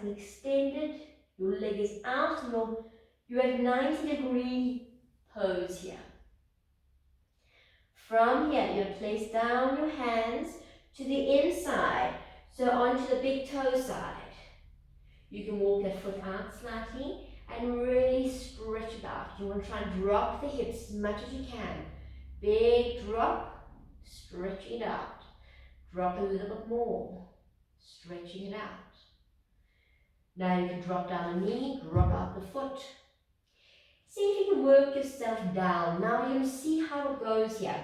and extended. Your leg is out and you have 90-degree pose here. From here, you're going to place down your hands to the inside, so onto the big toe side. You can walk that foot out slightly and really stretch it out. You want to try and drop the hips as much as you can. Big drop, stretch it out. Drop a little bit more, stretching it out. Now you can drop down the knee, drop out the foot. See if you can work yourself down. Now you're going to see how it goes here.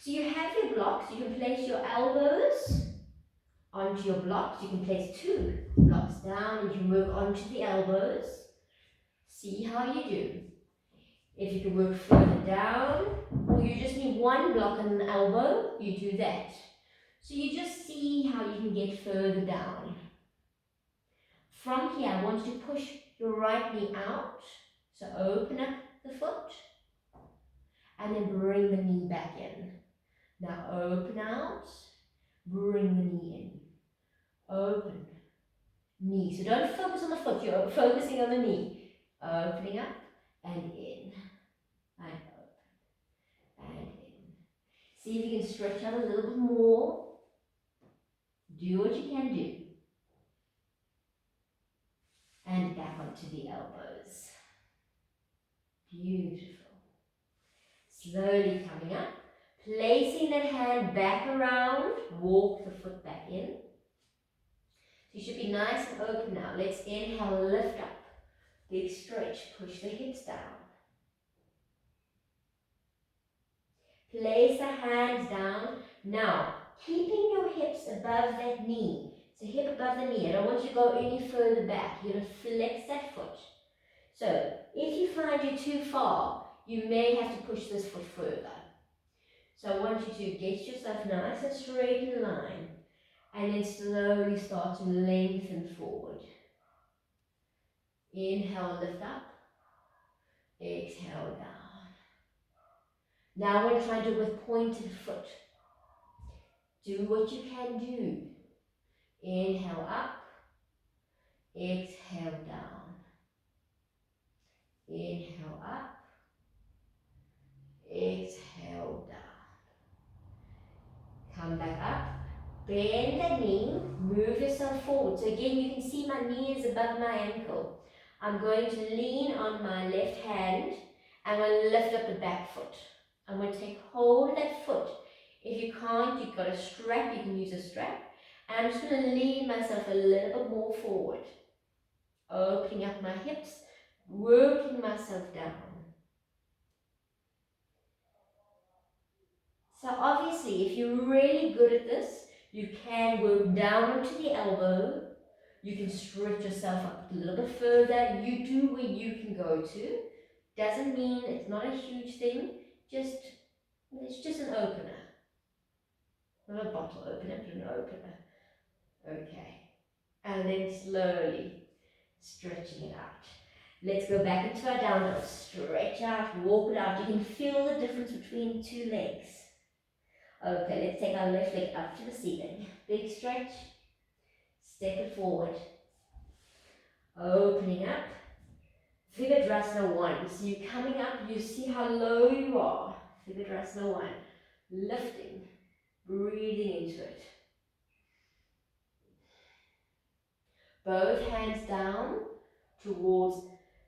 So you have your blocks. You can place your elbows onto your blocks. You can place 2 blocks down and you can work onto the elbows. See how you do. If you can work further down, or you just need 1 block and an elbow, you do that. So you just see how you can get further down. From here, I want you to push your right knee out. So open up the foot and then bring the knee back in. Now open out, bring the knee in. Open, knee. So don't focus on the foot, you're focusing on the knee. Opening up and in. And open and in. See if you can stretch out a little bit more. Do what you can do. And back onto the elbows. Beautiful. Slowly coming up. Placing that hand back around. Walk the foot back in. So you should be nice and open now. Let's inhale, lift up. Big stretch. Push the hips down. Place the hands down. Now, keeping your hips above that knee. So hip above the knee. I don't want you to go any further back. You're going to flex that foot. So, if you find you're too far, you may have to push this foot further. So I want you to get yourself nice and straight in line. And then slowly start to lengthen forward. Inhale, lift up. Exhale, down. Now we're going to try to do it with pointed foot. Do what you can do. Inhale up, exhale down. Inhale up, exhale down. Come back up, bend the knee, move yourself forward. So again, you can see my knee is above my ankle. I'm going to lean on my left hand and I'm going to lift up the back foot. I'm going to take hold of that foot. If you can't, you've got a strap, you can use a strap. And I'm just going to lean myself a little bit more forward. Opening up my hips, working myself down. So obviously, if you're really good at this, you can work down onto the elbow. You can stretch yourself up a little bit further. You do where you can go to. Doesn't mean it's not a huge thing. It's just an opener. Not a bottle opener, but an opener. Okay, and then slowly stretching it out. Let's go back into our down dog. Stretch out, walk it out. You can feel the difference between 2 legs. Okay, let's take our left leg up to the ceiling. Big stretch. Step it forward. Opening up. Virabhadrasana 1. So you're coming up, you see how low you are. Virabhadrasana 1. Lifting, breathing into it. Both hands down towards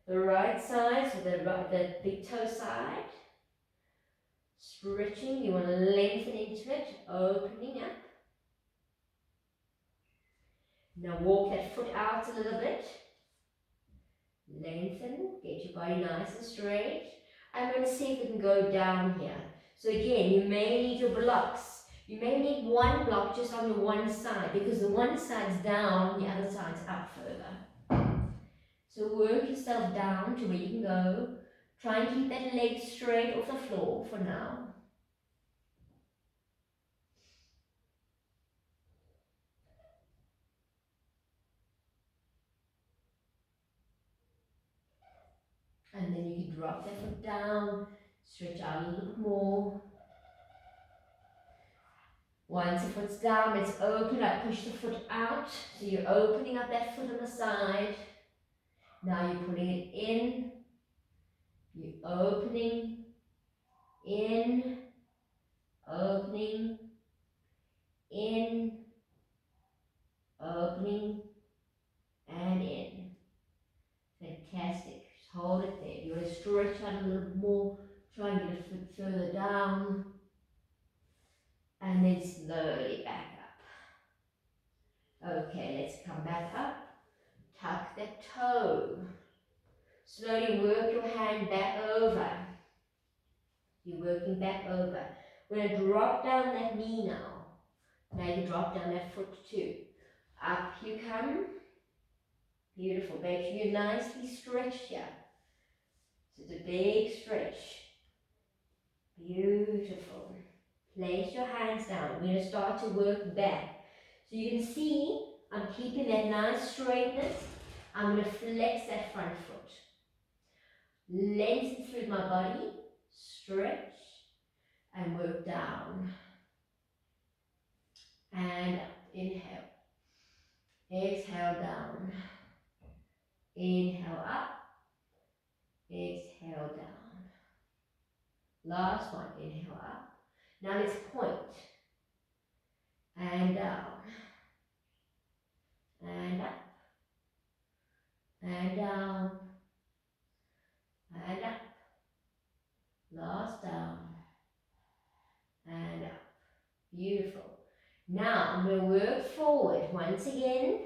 the right side, so the big toe side. Stretching, you want to lengthen into it, opening up. Now walk that foot out a little bit. Lengthen, get your body nice and straight. I'm going to see if we can go down here. So again, you may need your blocks. You may need 1 block just on your one side because the one side's down, the other side's up further. So work yourself down to where you can go. Try and keep that leg straight off the floor for now. And then you can drop that foot down, stretch out a little bit more. Once the foot's down, let's open up, push the foot out. So you're opening up that foot on the side. Now you're putting it in. You're opening, in, opening, in, opening, and in. Fantastic. Just hold it there. You want to stretch out a little bit more. Try and get a foot further down. And then slowly back up. Okay, let's come back up. Tuck the toe. Slowly work your hand back over. You're working back over. We're going to drop down that knee now. Now you drop down that foot too. Up you come. Beautiful. Make sure you're nicely stretched here. So it's a big stretch. Beautiful. Place your hands down. We're going to start to work back. So you can see I'm keeping that nice straightness. I'm going to flex that front foot. Lengthen through my body. Stretch. And work down. And up. Inhale. Exhale down. Inhale up. Exhale down. Last one. Inhale up. Now let's point. And down. And up. And down. And up. Last down. And up. Beautiful. Now I'm going to work forward once again.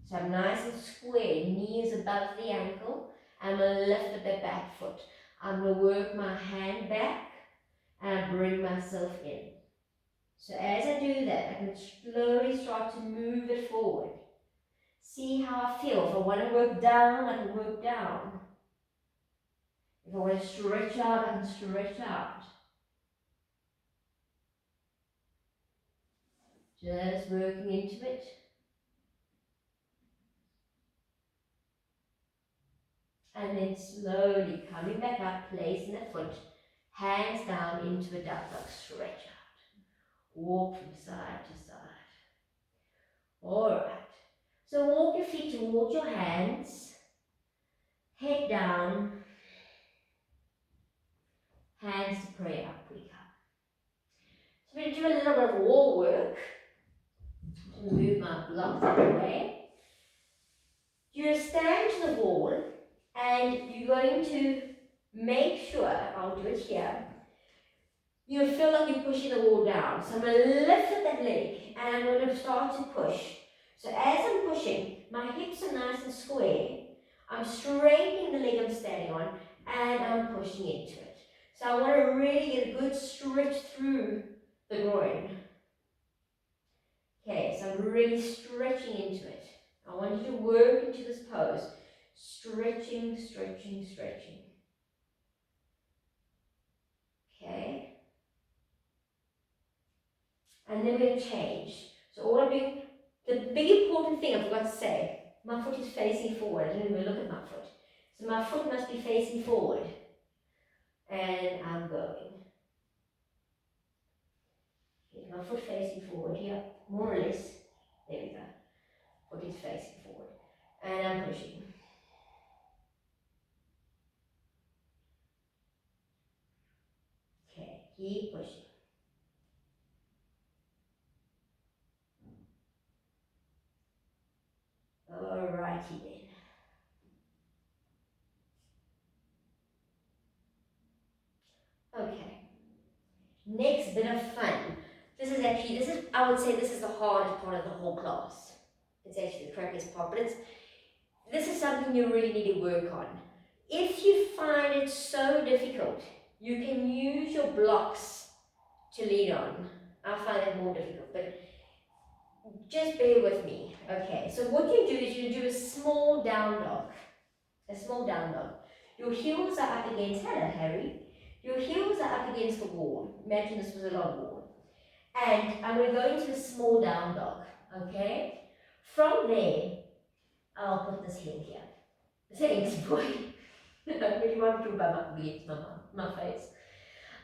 So I'm nice and square. Knees above the ankle. I'm going to lift up the back foot. I'm going to work my hand back and bring myself in. So as I do that, I can slowly start to move it forward. See how I feel. If I want to work down, I can work down. If I want to stretch out, I can stretch out. Just working into it. And then slowly coming back up, placing the foot, hands down into a duck dog, stretch out. Walk from side to side. Alright. So walk your feet towards your hands. Head down. Hands to pray up we come. So we're going to do a little bit of wall work. I'm going to move my blocks out of the way. You're stand to the wall and you're going to make sure, I'll do it here, you feel like you're pushing the wall down. So I'm going to lift up that leg and I'm going to start to push. So as I'm pushing, my hips are nice and square. I'm straightening the leg I'm standing on and I'm pushing into it. So I want to really get a good stretch through the groin. Okay, so I'm really stretching into it. I want you to work into this pose. Stretching, stretching, stretching. Okay. And then we're going to change. So all I'm doing, the big important thing I forgot to say, my foot is facing forward. I didn't even look at my foot. So my foot must be facing forward. And I'm going. Okay, my foot facing forward here, more or less. There we go. Foot is facing forward. And I'm pushing. Okay, keep pushing. Alrighty then. Okay. Next bit of fun. I would say this is the hardest part of the whole class. It's actually the crappiest part, but this is something you really need to work on. If you find it so difficult, you can use your blocks to lean on. I find it more difficult, but just bear with me. Okay, so what you do is you do a small down dog. A small down dog. Your heels are up against, hello Harry. Your heels are up against the wall. Imagine this was a long wall. And I'm going to go into a small down dog. Okay? From there, I'll put this heel here. Thanks, boy. I really want to bump my face.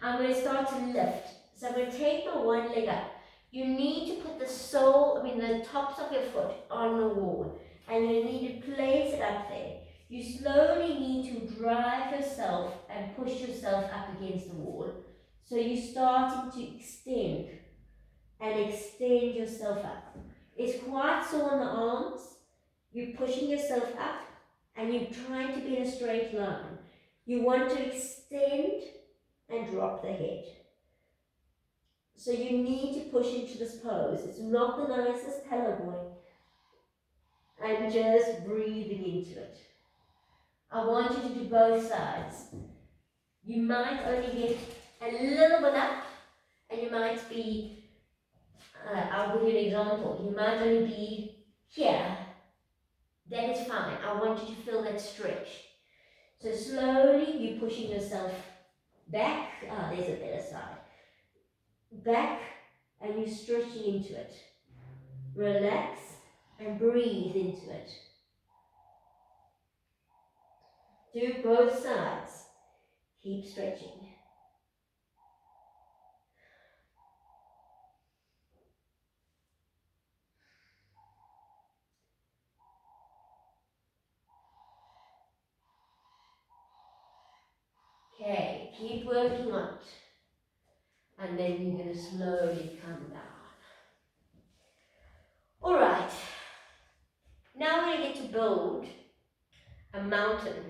I'm going to start to lift. So I'm going to take my one leg up. You need to put the sole, the tops of your foot on the wall, and you need to place it up there. You slowly need to drive yourself and push yourself up against the wall. So you're starting to extend and extend yourself up. It's quite sore on the arms. You're pushing yourself up and you're trying to be in a straight line. You want to extend and drop the head. So you need to push into this pose. It's not the nicest, hello boy. And just breathing into it. I want you to do both sides. You might only get a little bit up, and you might be, I'll give you an example. You might only be here. That is fine. I want you to feel that stretch. So slowly you're pushing yourself back. There's a better side. Back, and you're stretching into it. Relax and breathe into it. Do both sides. Keep stretching. Okay, keep working on it. And then you're going to slowly come down. Alright, now we're going to build a mountain.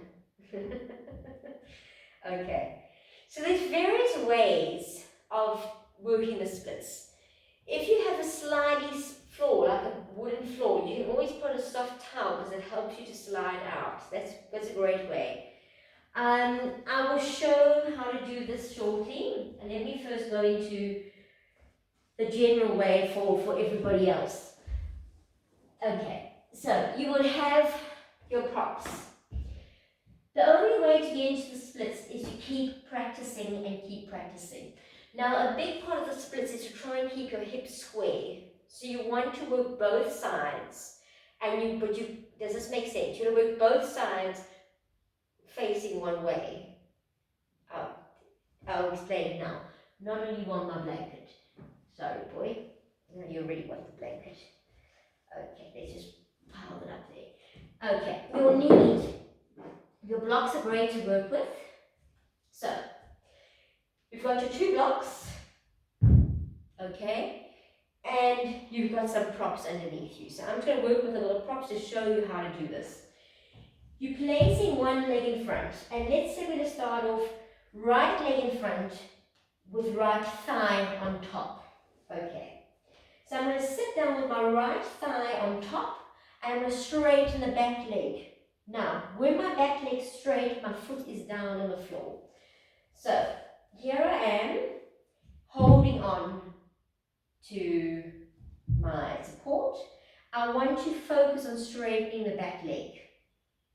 Okay, so there's various ways of working the splits. If you have a slidey floor, like a wooden floor, you can always put a soft towel because it helps you to slide out. That's a great way. I will show how to do this shortly, and let me first go into the general way for everybody else. Okay, so you will have your props. The only way to get into the splits is to keep practicing and keep practicing. Now, a big part of the splits is to try and keep your hips square. So you want to work both sides, does this make sense? You want to work both sides facing one way. I'll explain it now. Not only want my blanket. Sorry, boy. No, you already want the blanket. Okay, let's just pile it up there. Okay, you'll need your blocks are great to work with. So, you've got your 2 blocks. Okay, and you've got some props underneath you. So I'm just going to work with a little props to show you how to do this. You're placing one leg in front, and let's say we're going to start off right leg in front with right thigh on top. Okay, so I'm going to sit down with my right thigh on top, and I'm going to straighten the back leg. Now, when my back leg's straight, my foot is down on the floor. So, here I am, holding on to my support. I want to focus on straightening the back leg.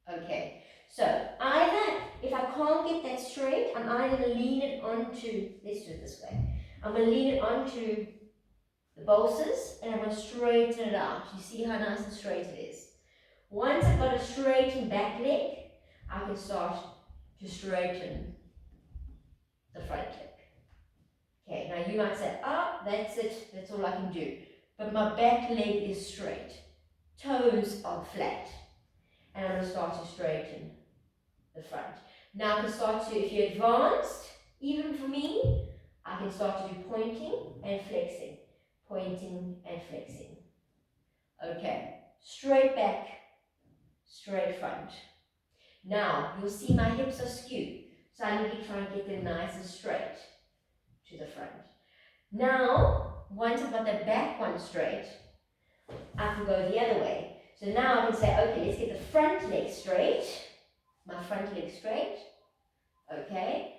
Okay, so either, if I can't get that straight, I'm either going to lean it onto, let's do it this way. I'm going to lean it onto the bolsters, and I'm going to straighten it out. You see how nice and straight it is. Once I've got a straightened back leg, I can start to straighten the front leg. Okay, now you might say, that's it, that's all I can do. But my back leg is straight. Toes are flat. And I'm going to start to straighten the front. Now I can start to, if you're advanced, even for me, I can start to do pointing and flexing. Pointing and flexing. Okay, straight back, straight front. Now, you'll see my hips are skewed, so I need to try and get them nice and straight to the front. Now, once I've got the back one straight, I can go the other way. So now I can say, okay, let's get the front leg straight, my front leg straight, okay,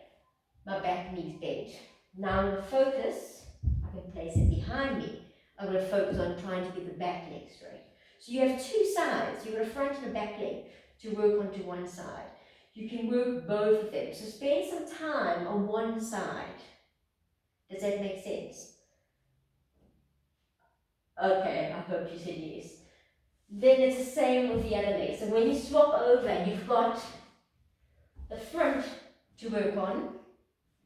my back knee's bent. Now I'm going to focus, I can place it behind me, I'm going to focus on trying to get the back leg straight. So you have 2 sides, you've got a front and a back leg to work onto one side. You can work both of them, so spend some time on one side. Does that make sense? Okay, I hope you said yes. Then it's the same with the other leg. So when you swap over, you've got the front to work on.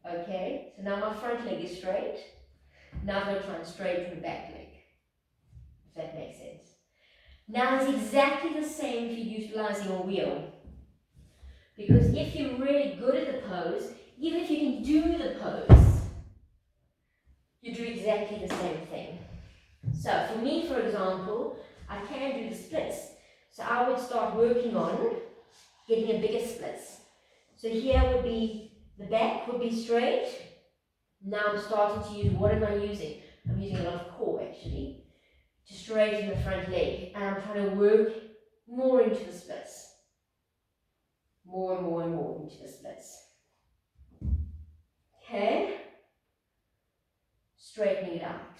Okay, so now my front leg is straight. Now I'm going to try and straighten the back leg, if that makes sense. Now it's exactly the same if you're utilizing a wheel. Because if you're really good at the pose, even if you can do the pose, you do exactly the same thing. So for me, for example, I can do the splits. So I would start working on getting a bigger splits. So here would be, the back would be straight. Now I'm starting to use, what am I using? I'm using a lot of core actually, to straighten the front leg. And I'm trying to work more into the splits. More and more and more into the splits. Okay? Straightening it out.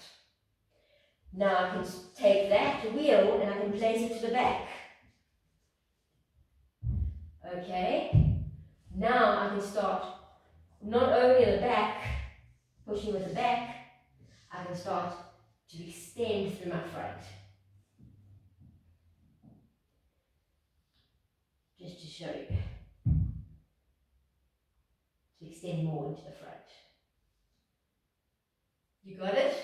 Now I can take that wheel and I can place it to the back. Okay? Now I can start not only at the back, pushing with the back, I can start to extend through my front. Just to show you. To extend more into the front. You got it?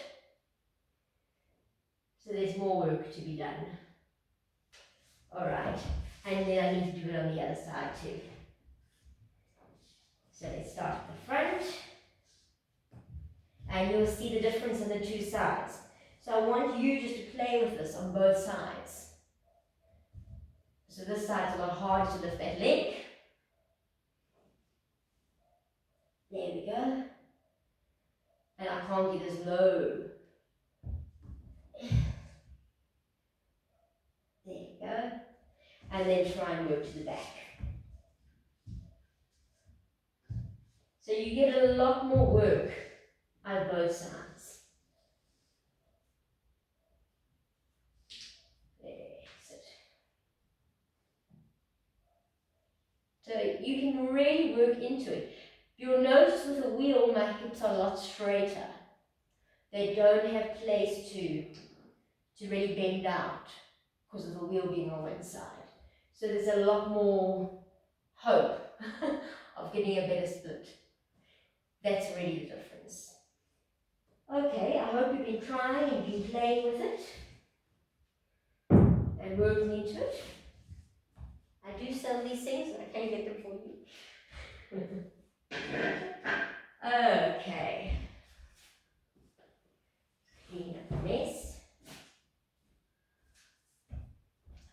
So there's more work to be done. Alright, and then I need to do it on the other side too. So let's start at the front. And you'll see the difference in the two sides. So I want you just to play with this on both sides. So this side's a lot harder to lift that leg. There we go. And I can't get as low. There you go. And then try and work to the back. So you get a lot more work out of both sides. That's it. So you can really work into it. You'll notice with a wheel my hips are a lot straighter. They don't have place to really bend out because of the wheel being on one side. So there's a lot more hope of getting a better split. That's really the difference. Okay, I hope you've been trying and been playing with it and working into it. I do sell these things, but I can't get them for you. Okay. Clean up the mess.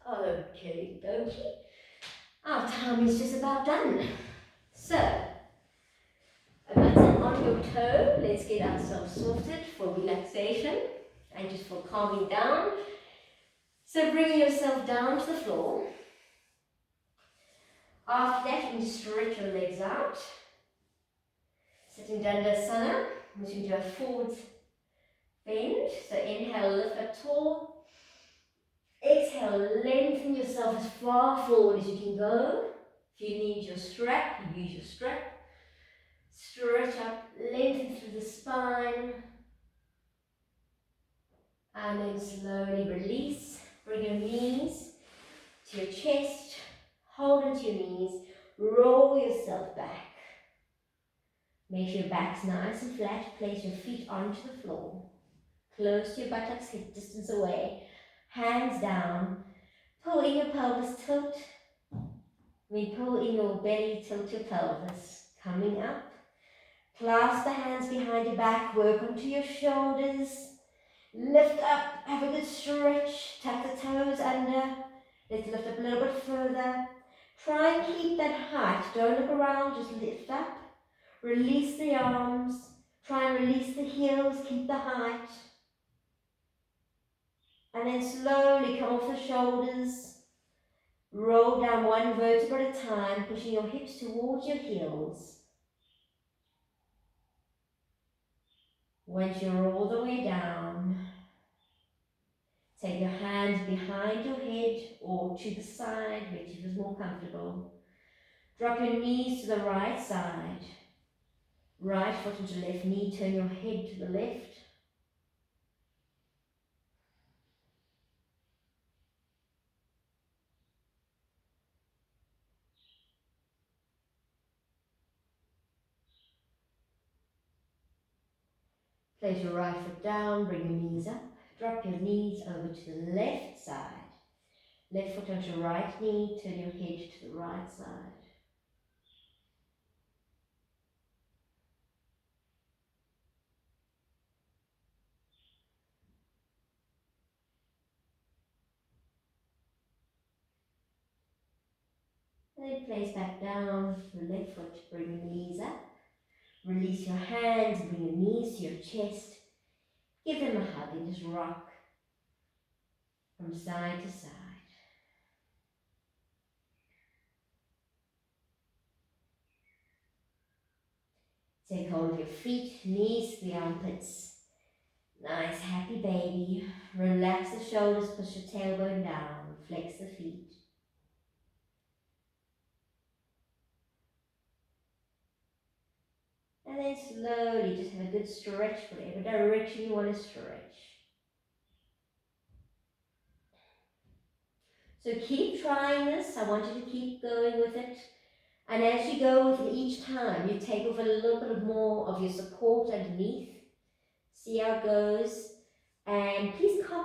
Okay, dokie. Our time is just about done. So, a button on your toe. Let's get ourselves sorted for relaxation and just for calming down. So bring yourself down to the floor. After that, you can stretch your legs out. Sitting Dandasana, we're going to do a forward bend. So inhale, lift up tall. Exhale, lengthen yourself as far forward as you can go. If you need your strap, you use your strap. Stretch up, lengthen through the spine. And then slowly release. Bring your knees to your chest. Hold into your knees. Roll yourself back. Make sure your back's nice and flat. Place your feet onto the floor. Close to your buttocks, hip distance away. Hands down. Pull in your pelvis, tilt. Pull in your belly, tilt your pelvis. Coming up. Clasp the hands behind your back. Work onto your shoulders. Lift up. Have a good stretch. Tuck the toes under. Let's lift up a little bit further. Try and keep that height. Don't look around. Just lift up. Release the arms. Try and release the heels. Keep the height. And then slowly come off the shoulders. Roll down one vertebra at a time, pushing your hips towards your heels. Once you're all the way down, take your hands behind your head or to the side, whichever is more comfortable. Drop your knees to the right side. Right foot into left knee, turn your head to the left. Place your right foot down, bring your knees up. Drop your knees over to the left side. Left foot onto your right knee, turn your head to the right side. And then place back down, your left foot, bring your knees up. Release your hands, bring your knees to your chest. Give them a hug and just rock from side to side. Take hold of your feet, knees to the armpits. Nice, happy baby. Relax the shoulders, push your tailbone down, flex the feet. And then slowly just have a good stretch, whatever direction you want to stretch. So keep trying this. I want you to keep going with it. And as you go with it each time, you take off a little bit more of your support underneath. See how it goes. And please comment.